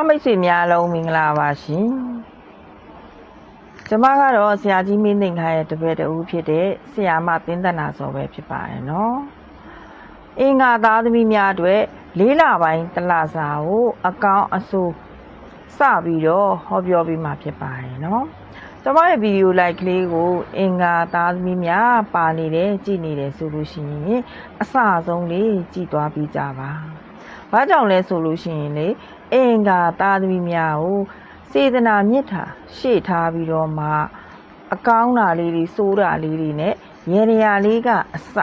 မိတ်ဆွေများလုံးမင်္ဂလာပါရှင်ကျမကတော့ဆရာကြီးမင်းသိန်းခိုင်ရဲ့တပည့်တူဖြစ်တဲ့ဆရာမသင်းသနာစောပဲဖြစ်ပါတယ်နော်အင်္ဂါသားသမီးများအတွက်၄လပိုင်းတလစာကိုအကောင်းအဆိုးစပြီးတော့ဟောပြောပြီးမှဖြစ်ပါတယ်နော်ကျမရဲ့ဗီဒီယိုလိုက်ကလေးကိုအင်္ဂါသားသမီးများပါနေတယ်ကြည့်နေတယ်ဆိုလို့ရှိရင်အစဆုံးလေးကြည့်သွားပြီးကြပါဘာကြောင့်လဲဆိုလို့ရှိရင်လေအင်္ဂါသားသမီးများကိုစေတနာမြစ်တာရှေ့ထားပြီးတော့မှအကောင်းတာလေးတွေစိုးတာလေးတွေနဲ့ရေရာလေးကအစ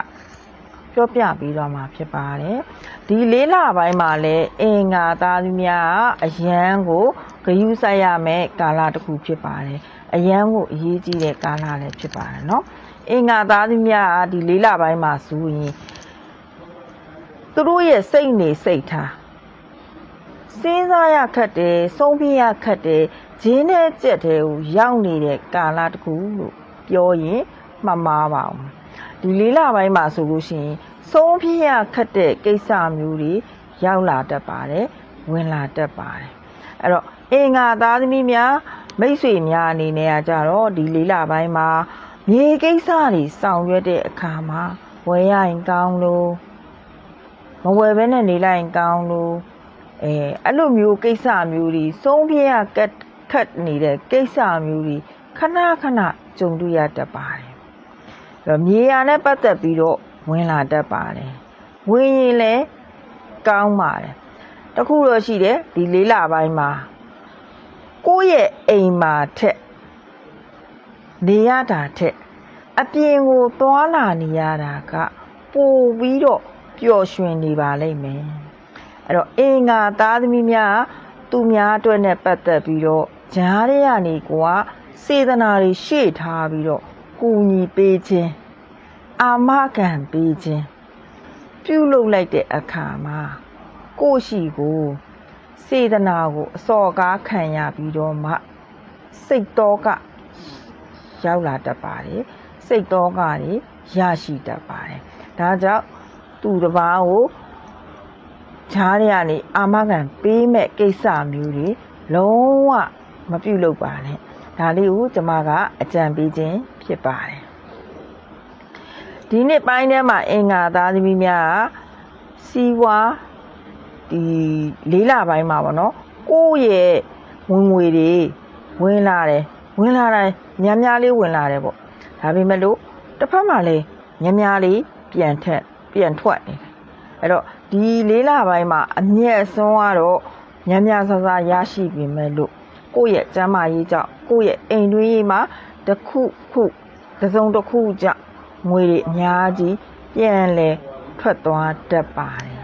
ပြောပြပြီးတော့မှဖြစ်ပါတယ်ဒီ၄လပိုင်းမှာလည်းအင်္ဂါသားသမီးများအယံကိုဂရုစိုက်ရမယ်ကာလတစ်ခုဖြစ်ပါတယ်အယံကိုအရေးကြီးတဲ့ကာလလည်းဖြစ်ပါတယ်နော်အင်္ဂါသားသမီးများဒီ၄လပိုင်းမှာဆိုရင်သူတို့ရဲ့စိတ်နေစိတ်ထားစဉ်းစားရခက်တယ်ဆုံးဖြတ်ရခက်တယ်ဂျင်းနဲ့ကြက်တဲ့ကိုရောက်နေတဲ့ကာလတစ်ခုလို့ပြောရင်မှမှားပါဘူးဒီ၄လပိုင်းမှာဆိုလို့ရှိရင်ဆုံးဖြတ်ရခက်တဲ့ကိစ္စမျိုးတွေရောက်လာတတ်ပါတယ်ဝင်လာတတ်ပါတယ်အဲ့တော့အင်္ဂါသားသမီးများမိတ်ဆွေများအနေနဲ့ကကြတော့ဒီ၄လပိုင်းမှာမြေကိစ္စတွေဆောင်ရွက်တဲ့အခါမှာဝယ်ရရင်ကောင်းလို့မဝယ်ဘဲနဲ့နေလိုက်ရင်ကောင်းလို့အဲ့လိုမျိုးကိစ္စမျိုးတွေဆုံးဖြတ်ရခက်နေတဲ့ကိစ္စမျိုးတွေခဏခဏကြုံတွေ့ရတတ်ပါတယ်အဲ့တော့မြေယာနဲ့ပတ်သက်ပြီးတော့ဝင်လာတတ်ပါတယ်ဝင်ရင်လည်းကောင်းပါတယ်တခုတော့ရှိတယ်ဒီ၄လပိုင်းမှာကိုယ့်ရဲ့အိမ်မှာထက်နေရတာထက်အပြင်ကိုသွားလာနေရတာကပိုပြီးတော့ပျော်ရွှင်နေပါလိမ့်မယ်အဲ့တော့အင်္ဂါသားသမီးများသူများအတွက်နဲ့ပတ်သက်ပြီးတော့ဂျားတွေကနေကိုကစေတနာတွေရှေ့ထားပြီးတော့ကူညီပေးခြင်းအာမခံပေးခြင်းပြုလုပ်လိုက်တဲ့အခါမှာကိုရှိကိုစေတနာကိုအစော်ကားခံရပြီးတော့မှစိတ်တော်ကရောက်လာတတ်ပါတယ်စိတ်တော်ကတွေရရှိတတ်ပါတယ်ဒါကြောင့်သူတစ်ပါးကိုဂျားတွေကနေအာမခံပေးမဲ့ကိစ္စမျိုးတွေလုံးဝမပြုလုပ်ပါနဲ့ဒါလေးကိုကျွန်မကအကြံပေးခြင်းဖြစ်ပါတယ်ဒီနေ့ပိုင်းထဲမှာအင်္ဂါသားသမီးများစီးပွားဒီ၄လပိုင်းမှာပေါ့နော်ကိုယ့်ရဲ့ဝင်ငွေတွေဝင်လာတယ်များများလေးဝင်လာတယ်ပေါ့ဒါပေမဲ့လို့တစ်ဖက်မှာလည်းများလေးပြန်ထွက်နေတယ်အဲ့တော့ဒီ၄လပိုင်းမှာအမြတ်ဆုံးကတော့များဆရရှိပြီမဲ့လို့ကိုယ့်ရဲ့ကျန်းမာရေးကြောင့်ကိုယ့်ရဲ့အိမ်တွင်းရေးမှာတစ်စုံတစ်ခုကြောင့်ငွေတွေအများကြီးပြန်လဲထွက်သွားတတ်ပါတယ်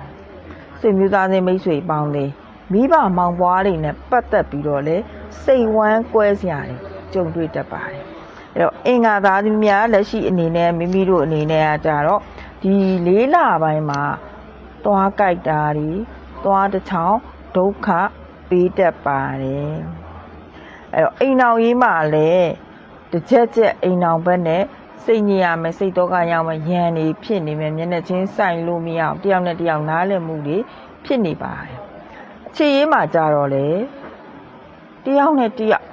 ဆွေမျိုးသားချင်းမိတ်ဆွေပေါင်းလေးမိဘမောင်ပွားတွေနဲ့ပတ်သက်ပြီးတော့လေစိတ်ဝမ်းကွဲစရာတွေကြုံတွေ့တတ်ပါတယ်အဲ့တော့အင်္ဂါသားသမီးများလက်ရှိအနေနဲ့မိမိတို့အနေနဲ့ကကြတော့ဒီ၄လပိုင်းမှာသွားကြိုက်တာတွေသွားတစ်ချောင်းဒုက္ခပေးတတ်ပါတယ်အဲ့တော့အိမ်အောင်ရေးမှာလည်းတစ်ချက်အိမ်အောင်ဘက်နဲ့စိတ်ညစ်ရမယ်စိတ်တော့ကရောက်မယ်ရန်နေဖြစ်နေမယ်မျက်နှာချင်းဆိုင်လို့မရအောင်တယောက်နဲ့တယောက်နားလည်မှုတွေဖြစ်နေပါတယ်အခြေရေးမှာကြတော့လေတယောက်နဲ့တယောက်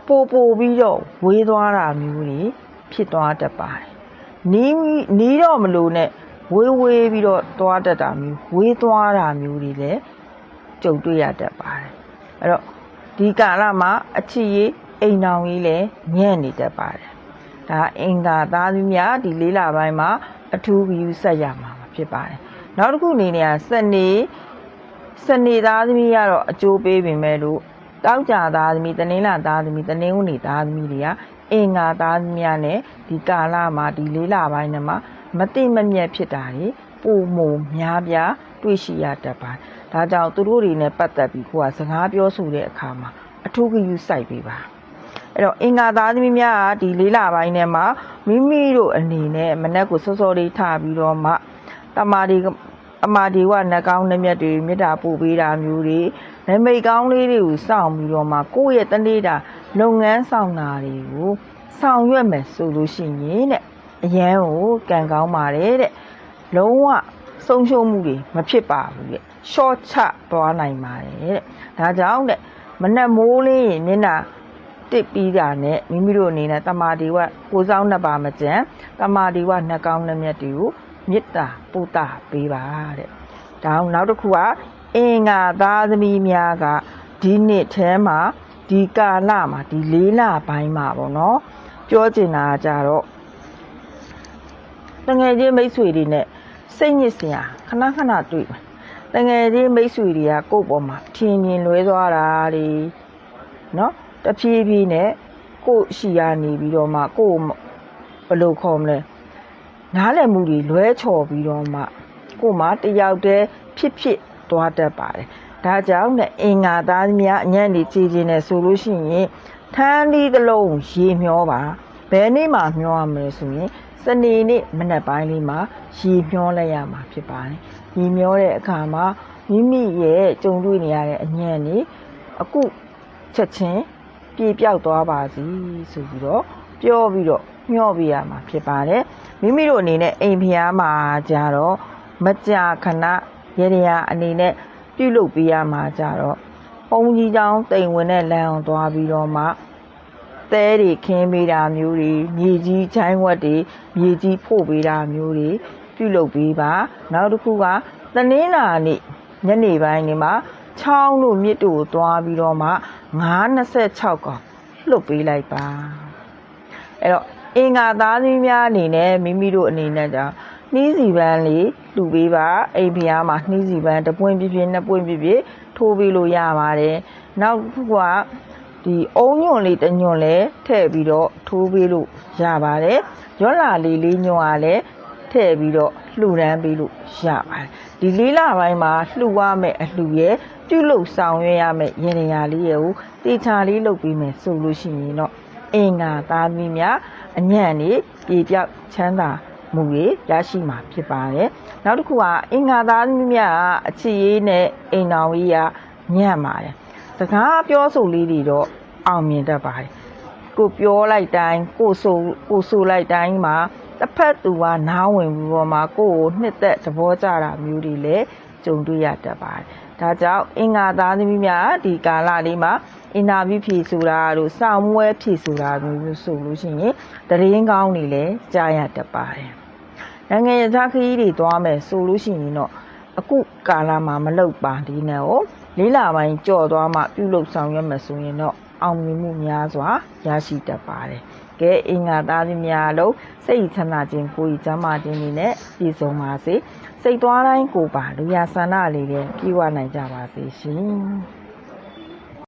ပိုပြီးတော့ဝေးသွားတာမျိုးတွေဖြစ်သွားတတ်ပါတယ်နီးတော့မလို့နဲ့ဝေးပြီးတော့သွားတတ်တာမျိုးဝေးသွားတာမျိုးတွေလည်းကြုံတွေ့ရတတ်ပါတယ်အဲ့တော့ဒီကာလမှာအခြေရေးအိမ်အောင်ကြီးလည်းညံ့နေတတ်ပါတယ်ဒါအင်္ဂါသားသမီးများဒီ၄လပိုင်းမှာအထူးဂရုစိုက်ရမှာဖြစ်ပါတယ်နောက်တစ်ခုအနေနဲ့စနေသားသမီးကတော့အကျိုးပေးပေမဲ့လို့တောက်ကြသားသမီးတနင်္လာသားသမီးတနင်္ဂနွေသားသမီးတွေကအင်္ဂါသားသမီးများနဲ့ဒီကာလမှာဒီ၄လပိုင်းထဲမှာမတိမမြတ်ဖြစ်တာတွေပုံမများပြားတွေ့ရှိရတတ်ပါတယ်ဒါကြောင့်သူတို့တွေနဲ့ပတ်သက်ပြီးကိုကစကားပြောဆိုတဲ့အခါမှာအထူးဂရုစိုက်ပေးပါအဲ့တော့အင်္ဂါသားသမီးများကဒီ၄လပိုင်းထဲမှာမိမိတို့အနေနဲ့မနက်ကိုစောစောလေးထပြီးတော့မှအမာဒီဝနှကောင်းနှမျက်တွေမေတ္တာပို့ပေးတာမျိုးတွေနမိတ်ကောင်းလေးတွေကိုစောင့်ပြီးတော့မှကိုယ့်ရဲ့တနေ့တာလုပ်ငန်းဆောင်တာတွေကိုဆောင်ရွက်မယ်ဆိုလို့ရှိရင်တဲ့အရန်ကိုကံကောင်းပါတယ်တဲ့လုံးဝ ဆုံးရှုံးမှုတွေမဖြစ်ပါဘူးတဲ့ရှော့ချသွားနိုင်ပါတယ်တဲ့ဒါကြောင့်တဲ့မနဲ့မိုးလေးရင်မျက်နှာတစ်ပြီးတာနဲ့မိမိတို့အနေနဲ့တမာဒီဝကိုးဆောင်နှစ်ပါမကြံတမာဒီဝနှစ်ကောင်းနှစ်မြတ်တွေကိုမေတ္တာပို့တာပေးပါတဲ့ဒါအောင်နောက်တစ်ခုကအင်္ဂါသားသမီးများကဒီနှစ်ထဲမှာဒီကာလမှာဒီ4လပိုင်းမှာပေါ့နော်ပြောချင်တာကြတော့တငယ်ချင်းမိတ်ဆွေတွေနဲ့စိတ်ညစ်စရာခဏခဏတွေ့မှာတငယ်ချင်းမိတ်ဆွေတွေကကိုယ့်ပေါ်မှာထင်မြင်လွဲသွားတာတွေနော်တဖြည်းဖြည်းနဲ့ကိုယ့်ရှိရနေပြီးတော့မှကိုယ့်ဘယ်လိုခေါ်မလဲနားလည်မှုတွေလွဲချော်ပြီးတော့မှကိုယ်မှာတယောက်တည်းဖြစ်သွားတတ်ပါတယ်ဒါကြောင့်နဲ့အင်္ဂါသားများအညံ့နေကြည်ခြင်းနဲ့ဆိုလို့ရှိရင်ထန်းသီးတစ်လုံးရေမျောပါဘယ်နေ့မှမျောရမလဲဆိုရင်စနေနေ့မနက်ပိုင်းလေးမှာရေမျောလိုက်ရမှာဖြစ်ပါတယ်ရေမျောတဲ့အခါမှာမိမိရဲ့ကြုံတွေ့နေရတဲ့အညံ့နေအခုချက်ချင်းပြေပြောက်သွားပါစီဆိုပြီးတော့ပြောပြီးတော့မျှော့ပေးရမှာဖြစ်ပါတယ်မိမိတို့အနေနဲ့အိမ်ဖျားမှာကြတော့မကြာခဏရေရအနေနဲ့ပြုလုပ်ပေးရမှာကြတော့ဘုံကြီးကျောင်းတိမ်ဝင်တဲ့လမ်းအောင်သွားပြီးတော့မှသဲတွေခင်းပေးတာမျိုးတွေမြေကြီးချိုင်းဝက်တွေမြေကြီးဖို့ပေးတာမျိုးတွေပြုလုပ်ပေးပါနောက်တစ်ခုကသနင်္လာနေ့ညနေပိုင်းနေမှာချောင်းတို့မြစ်တို့သွားပြီးတော့မှ926កောင်လှုပ်ပေးလိုက်ပါအဲ့တော့အင်္ဂါသားသမီးများအနေနဲ့မိမိတို့အနေနဲ့ကြောင့်နှီးစီပန်းလေးလှူပေးပါအိမ်ဖျားမှာနှီးစီပန်းတစ်ပွင့်ပြပြနှစ်ပွင့်ပြပြထိုးပေးလို့ရပါတယ်နောက်တစ်ခုကဒီအုံညွန့်လေးတစ်ညွန့်လေးထည့်ပြီးတော့ထိုးပေးလို့ရပါတယ်ရွက်လာလေးညွန့်အားလည်းထည့်ပြီးတော့လှူဒန်းပေးလို့ရပါတယ်ဒီ4လပိုင်းမှာလှူရမယ့်အလှူရဲ့ပြုလုပ်ဆောင်ရွက်ရမယ့်ရည်ရည်လေးကိုတေချာလေးလုပ်ပြီးမယ်ဆိုလို့ရှိရင်တော့အင်္ဂါသားသမီးများအညံ့နေပြေပြောက်ချမ်းသာမှုတွေရရှိမှာဖြစ်ပါတယ်နောက်တစ်ခုကအင်္ဂါသားသမီးများအချစ်ရေးနဲ့အိမ်တော်ကြီးကညံ့ပါတယ်စကားပြောဆိုလေးတွေတော့အောင်မြင်တတ်ပါတယ်ကိုပြောလိုက်တိုင်းကိုဆိုလိုက်တိုင်းမှာတစ်ဖက်သူကနားဝင်ပြီးတော့မှကိုယ်ကိုနှစ်သက်သဘောကျတာမျိုးတွေလည်းကြုံတွေ့ရတတ်ပါတယ်ဒါကြောင့်အင်္ဂါသားသမီးများဒီကာလလေးမှာအင်တာဗျူးဖြေဆိုတာတို့စောင့်မွဲဖြေဆိုတာမျိုးဆိုလို့ရှိရင်တရင်ကောင်းတွေလည်းကြားရတတ်ပါတယ်နိုင်ငံခြားခရီးတွေသွားမယ်ဆိုလို့ရှိရင်တော့အခုကာလမှာမလုပ်ပါဒီနဲ့ကို4လပိုင်းကြော့သွားမှပြုလုပ်ဆောင်ရွက်မယ်ဆိုရင်တော့အောင်မြင်မှုများစွာရရှိတတ်ပါတယ်ကဲအင်္ဂါသားသမီးများလုံးစိတ်ချမ်းသာခြင်းကိုယ်ကြီးကျန်းမာခြင်းတွေနဲ့ပြည့်စုံပါစေစိတ်သွားတိုင်းကိုပါလူရဆန္ဒလေးတွေပြေဝနိုင်ကြပါစေရှင်